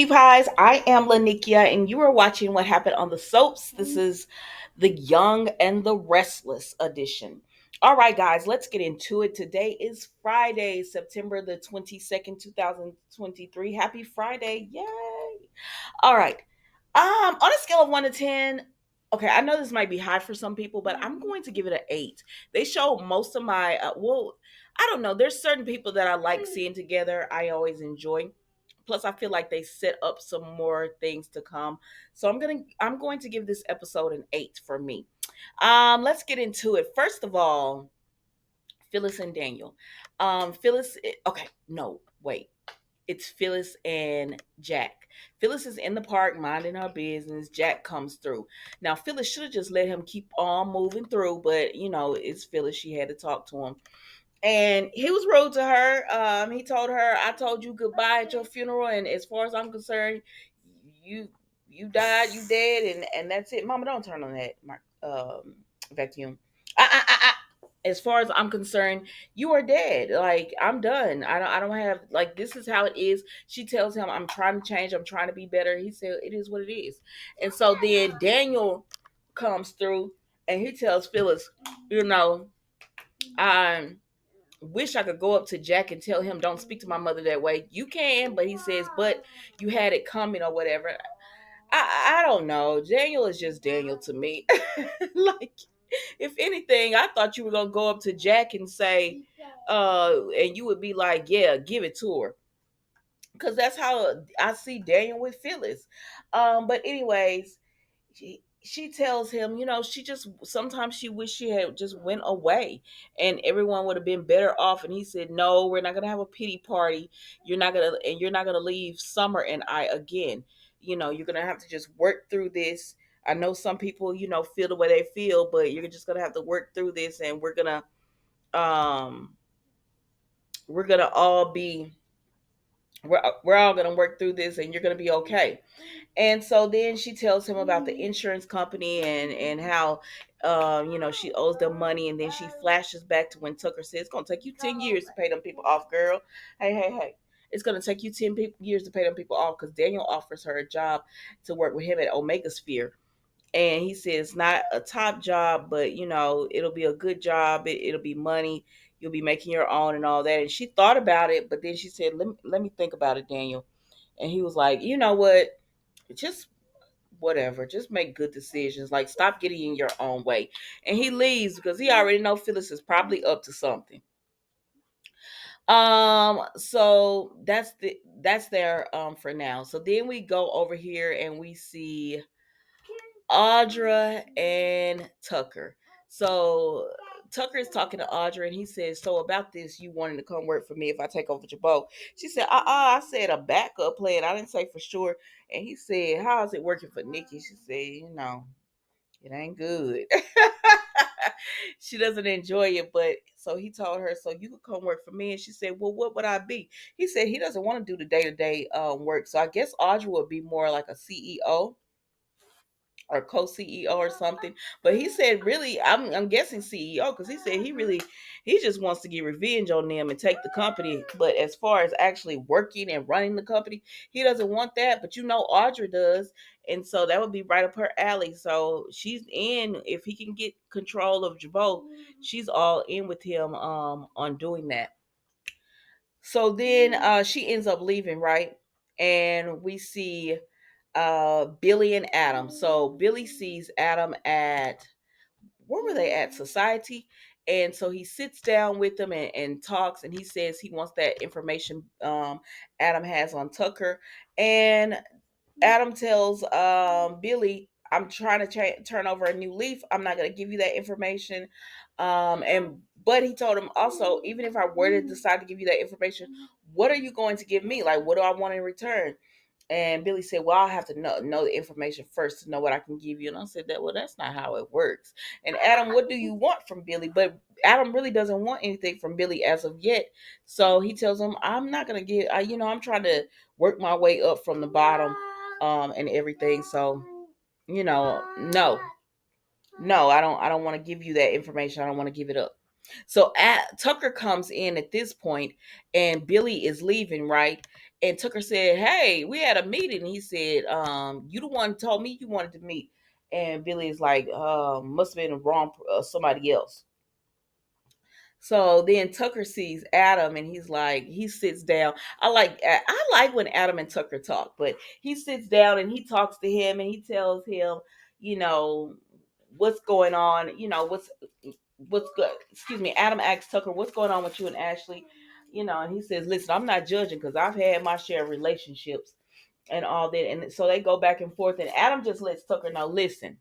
cutie pies. I am Lanikia, and you are watching What Happened on the Soaps. This is the Young and the Restless edition. All right, guys, let's get into it. Today is Friday, September the 22nd, 2023. Happy Friday. Yay. All right. On a scale of 1 to 10, okay, I know this might be high for some people, but I'm going to give it an 8. They show most of my I don't know. There's certain people that I like seeing together. I always enjoy. Plus, I feel like they set up some more things to come. So I'm going to give this episode an 8 for me. Let's get into it. First of all, Phyllis and Daniel. Okay, no, wait. It's Phyllis and Jack. Phyllis is in the park minding her business. Jack comes through. Now, Phyllis should have just let him keep on moving through, but it's Phyllis. She had to talk to him. And he was rude to her. He told her, "I told you goodbye at your funeral, and as far as I'm concerned, you you died, you dead, and that's it." Mama, don't turn on that vacuum. As far as I'm concerned, you are dead. Like, I'm done. I don't have, like, this is how it is. She tells him, "I'm trying to change. I'm trying to be better." He said, "It is what it is." And so then Daniel comes through, and he tells Phyllis, you know, um wish I could go up to Jack and tell him, "Don't speak to my mother that way." You can, but he says, "But you had it coming," or whatever. I don't know. Daniel is just Daniel to me. Like, if anything, I thought you were gonna go up to Jack and say, and you would be like, "Yeah, give it to her," because that's how I see Daniel with Phyllis. But anyways, she tells him, she just sometimes she wish she had just went away and everyone would have been better off. And he said, "No, we're not gonna have a pity party. You're not gonna leave Summer and I again. You're gonna have to just work through this. I know some people, feel the way they feel, but you're just gonna have to work through this, and um we're gonna all be we're all gonna work through this, and you're gonna be okay." And so then she tells him about the insurance company and how she owes them money. And then she flashes back to when Tucker says, "It's gonna take you 10 years to pay them people off, girl. Hey, hey, hey. It's gonna take you 10 years to pay them people off," because Daniel offers her a job to work with him at Omega Sphere. And he says, "Not a top job, but it'll be a good job. It'll be money. You'll be making your own and all that." And she thought about it, but then she said, let me think about it, Daniel." And he was like, "You know what? Just whatever. Just make good decisions. Like, stop getting in your own way." And he leaves because he already know Phyllis is probably up to something. So that's there for now. So then we go over here and we see Audra and Tucker. So Tucker is talking to Audra, and he says, "So about this, you wanting to come work for me if I take over Jabot?" She said, I said a backup plan. I didn't say for sure." And he said, "How is it working for Nikki?" She said, "It ain't good." She doesn't enjoy it, but so he told her, "So you could come work for me." And she said, "Well, what would I be?" He said he doesn't want to do the day-to-day work. So I guess Audra would be more like a CEO or co-CEO or something. But he said, really, I'm guessing CEO, because he said he just wants to get revenge on them and take the company. But as far as actually working and running the company, he doesn't want that. But Audra does, and so that would be right up her alley. So she's in. If he can get control of Jabot, she's all in with him on doing that. So then she ends up leaving, right? And we see Billy and Adam. So Billy sees Adam at, where were they at? Society. And so he sits down with them and talks, and he says he wants that information Adam has on Tucker. And Adam tells Billy, "I'm trying to turn over a new leaf. I'm not going to give you that information." But he told him also, "Even if I were to decide to give you that information, what are you going to give me? Like, what do I want in return?" And Billy said, "Well, I'll have to know the information first to know what I can give you." And I said, "Well, that's not how it works." And Adam, what do you want from Billy? But Adam really doesn't want anything from Billy as of yet. So he tells him, "I'm not going to get, I'm trying to work my way up from the bottom and everything. So, no, I don't want to give you that information. I don't want to give it up." So Tucker comes in at this point, and Billy is leaving, right? And Tucker said, "Hey, we had a meeting." He said, "You the one told me you wanted to meet." And Billy is like, "Must have been wrong, somebody else." So then Tucker sees Adam, and he's like, he sits down. I like when Adam and Tucker talk, but he sits down and he talks to him, and he tells him, you know, what's going on. What's good. Excuse me. Adam asks Tucker, "What's going on with you and Ashley?" And he says, "Listen, I'm not judging because I've had my share of relationships and all that." And so they go back and forth, and Adam just lets Tucker know, "Listen,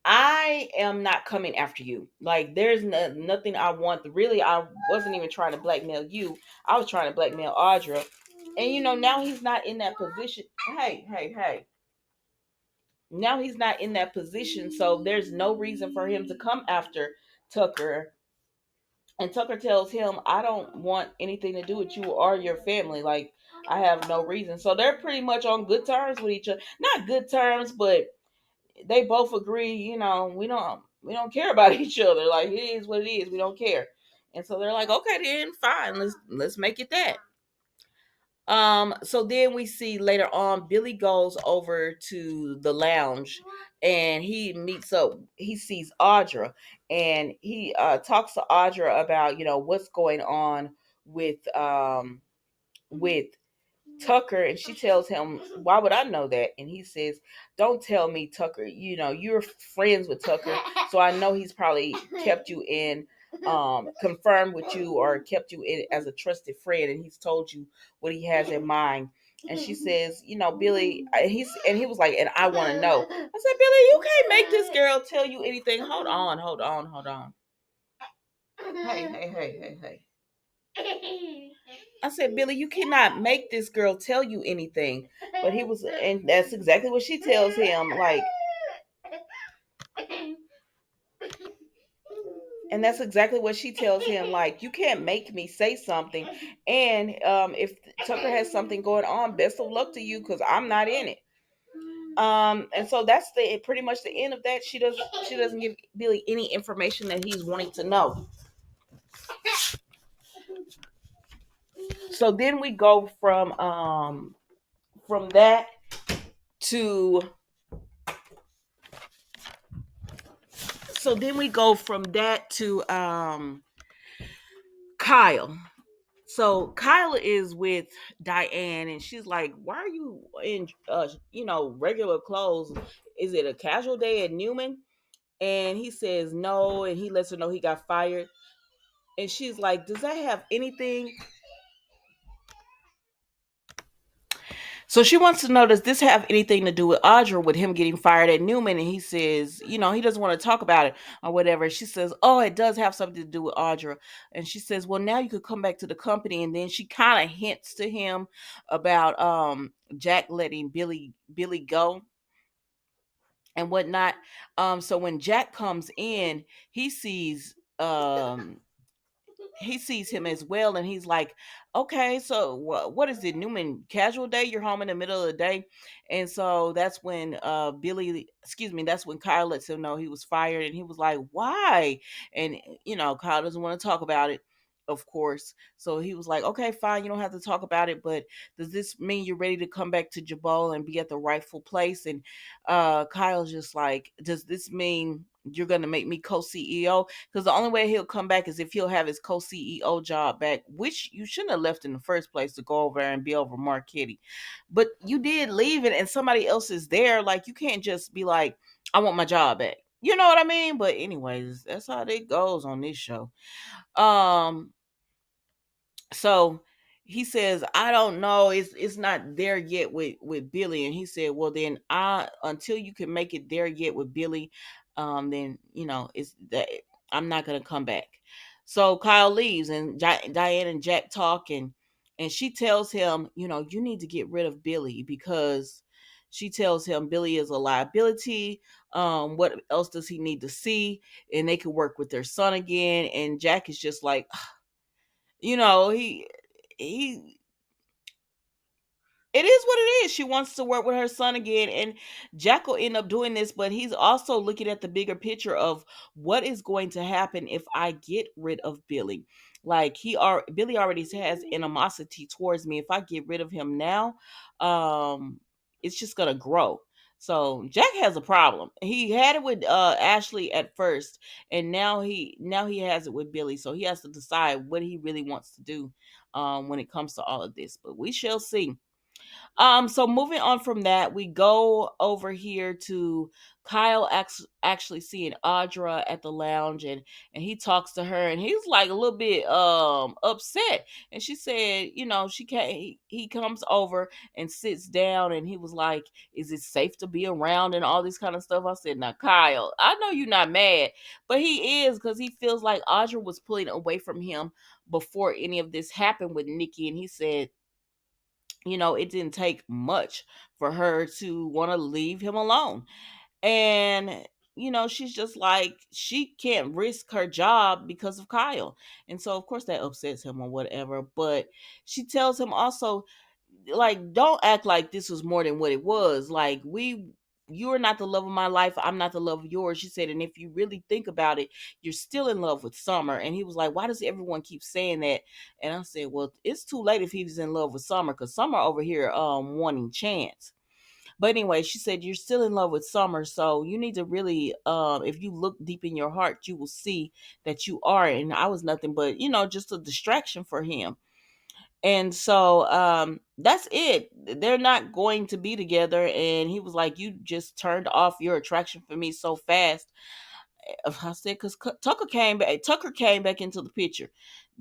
I am not coming after you. Like, there's nothing I want. Really, I wasn't even trying to blackmail you. I was trying to blackmail Audra. And, now he's not in that position. Hey, hey, hey. Now he's not in that position. So there's no reason for him to come after Tucker." And Tucker tells him, "I don't want anything to do with you or your family. Like, I have no reason." So they're pretty much on good terms with each other. Not good terms, but they both agree, we don't care about each other. Like, it is what it is. We don't care. And so they're like, "Okay, then fine. Let's make it that." So then we see later on Billy goes over to the lounge, and he sees Audra, and he talks to Audra about, what's going on with Tucker. And she tells him, "Why would I know that?" And he says, "Don't tell me, Tucker. You're friends with Tucker, so I know he's probably kept you in, confirmed with you, or kept you in as a trusted friend, and he's told you what he has in mind." And she says, "Billy," he was like, "And I want to know." I said, "Billy, you can't make this girl tell you anything. Hold on, hold on, hold on. Hey, hey, hey, hey, hey." I said, "Billy, you cannot make this girl tell you anything." And that's exactly what she tells him. And that's exactly what she tells him. Like, "You can't make me say something. And if Tucker has something going on, best of luck to you, because I'm not in it." And so that's pretty much the end of that. She doesn't give Billy any information that he's wanting to know. So then we go from that to Kyle. So Kyle is with Diane, and she's like, "Why are you in regular clothes? Is it a casual day at Newman?" And he says no, and he lets her know he got fired. And she's like, "Does that have anything?" So she wants to know, does this have anything to do with Audra, with him getting fired at Newman? And he says, he doesn't want to talk about it or whatever. She says, "Oh, it does have something to do with Audra." And she says, "Well, now you could come back to the company." And then she kind of hints to him about Jack letting Billy go and whatnot. So when Jack comes in, he sees him as well, and he's like, "Okay, so what is it, Newman, casual day? You're home in the middle of the day?" And so that's when that's when Kyle lets him know he was fired, and he was like, "Why?" And Kyle doesn't want to talk about it, of course. So he was like, "Okay, fine, you don't have to talk about it, but does this mean you're ready to come back to Jabal and be at the rightful place?" And Kyle's just like, "Does this mean you're gonna make me co-CEO?" Because the only way he'll come back is if he'll have his co-CEO job back, which you shouldn't have left in the first place, to go over there and be over Marquetti. But you did leave it, and somebody else is there. Like, you can't just be like, "I want my job back." You know what I mean? But anyways, that's how it goes on this show. Um, so he says, "I don't know, it's not there yet with Billy." And he said, "Well, then, I until you can make it there yet with Billy, then it's that I'm not gonna come back." So Kyle leaves, and Diane and Jack talk, and she tells him, "You need to get rid of Billy," because she tells him Billy is a liability. What else does he need to see? And they could work with their son again. And Jack is just like, he It is what it is. She wants to work with her son again, and Jack will end up doing this, but he's also looking at the bigger picture of what is going to happen if I get rid of Billy. Like Billy already has animosity towards me. If I get rid of him now, it's just gonna grow. So Jack has a problem. He had it with Ashley at first, and now he has it with Billy. So he has to decide what he really wants to do when it comes to all of this. But we shall see. So moving on from that, we go over here to Kyle actually seeing Audra at the lounge, and he talks to her, and he's like a little bit upset. And she said, she can't he comes over and sits down, and he was like, is it safe to be around and all this kind of stuff? I said, now Kyle, I know you're not mad, but he is, because he feels like Audra was pulling away from him before any of this happened with Nikki. And he said, it didn't take much for her to want to leave him alone. And, she's just like, she can't risk her job because of Kyle. And so, of course, that upsets him or whatever. But she tells him also, like, don't act like this was more than what it was. Like, you're not the love of my life, I'm not the love of yours. She said, and if you really think about it, you're still in love with Summer. And he was like, why does everyone keep saying that? And I said, well, it's too late if he was in love with Summer, because Summer over here wanting Chance. But anyway, she said, you're still in love with Summer, so you need to really, if you look deep in your heart, you will see that you are. And I was nothing but, just a distraction for him. And so that's it. They're not going to be together. And he was like, you just turned off your attraction for me so fast. I said, because Tucker came back into the picture.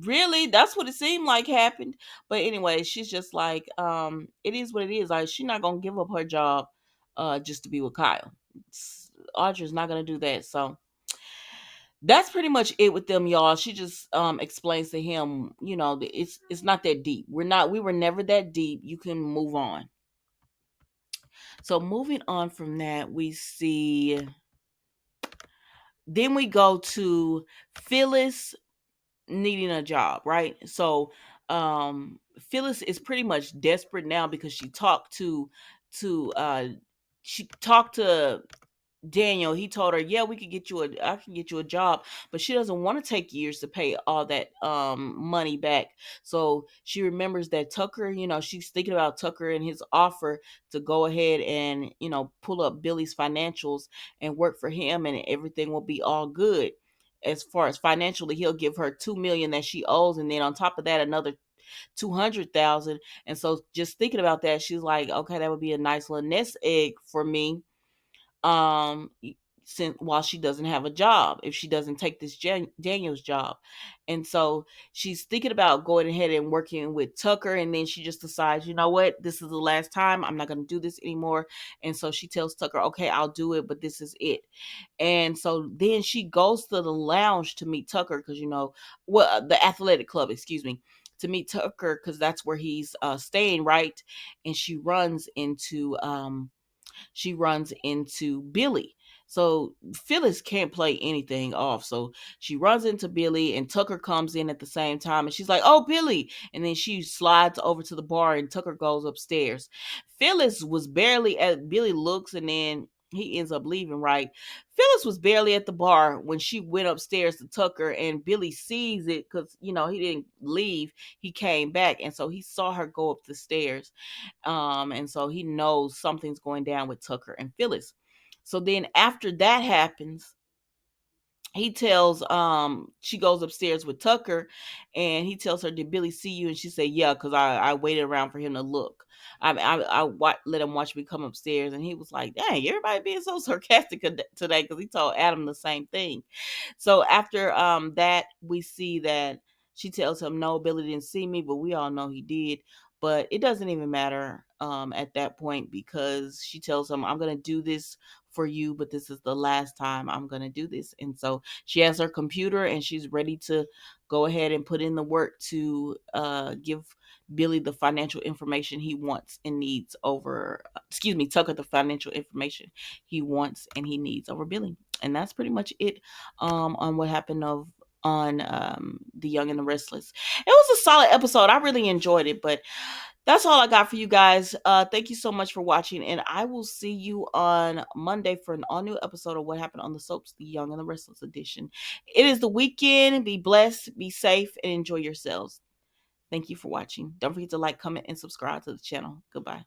Really? That's what it seemed like happened. But anyway, she's just like, it is what it is. Like, she's not gonna give up her job just to be with Kyle. Audra's not gonna do that. So that's pretty much it with them, y'all. She just explains to him, it's not that deep. We were never that deep. You can move on. So moving on from that, we see then we go to Phyllis needing a job, right? So Phyllis is pretty much desperate now because to she talked to Daniel. He told her, "Yeah, I can get you a job," but she doesn't want to take years to pay all that money back. So she remembers that Tucker, she's thinking about Tucker and his offer to go ahead and, pull up Billy's financials and work for him, and everything will be all good. As far as financially, he'll give her 2 million that she owes, and then on top of that, another 200,000. And so just thinking about that, she's like, okay, that would be a nice little nest egg for me, um since while she doesn't have a job, if she doesn't take this Daniel's job. And so she's thinking about going ahead and working with Tucker, and then she just decides, you know what, this is the last time, I'm not going to do this anymore. And so she tells Tucker, okay, I'll do it, but this is it. And so then she goes to the lounge to meet Tucker, because the athletic club, excuse me, to meet Tucker, because that's where he's staying, right? And she runs into Billy. So Phyllis can't play anything off. So she runs into Billy, and Tucker comes in at the same time, and she's like, "Oh, Billy." And then she slides over to the bar, and Tucker goes upstairs. Phyllis was barely at Billy looks, and then he ends up leaving, right? Phyllis was barely at the bar when she went upstairs to Tucker, and Billy sees it because, he didn't leave. He came back, and so he saw her go up the stairs. And so he knows something's going down with Tucker and Phyllis. So then after that happens, he tells she goes upstairs with Tucker, and he tells her, did Billy see you? And she said, yeah, because I waited around for him to look. Let him watch me come upstairs. And he was like, dang, everybody being so sarcastic today, because he told Adam the same thing. So after that, we see that she tells him, no, Billy didn't see me, but we all know he did. But it doesn't even matter at that point, because she tells him, I'm going to do this for you, but this is the last time I'm going to do this. And so she has her computer, and she's ready to go ahead and put in the work to give Billy the financial information he wants and needs over, excuse me, Tucker the financial information he wants and he needs over Billy. And that's pretty much it on what happened on The Young and the Restless. It was a solid episode. I really enjoyed it, but That's all I got for you guys. Thank you so much for watching, and I will see you on Monday for an all new episode of What Happened on the Soaps, the Young and the Restless edition. It is the weekend. Be blessed, be safe, and enjoy yourselves. Thank you for watching. Don't forget to like, comment, and subscribe to the channel. Goodbye.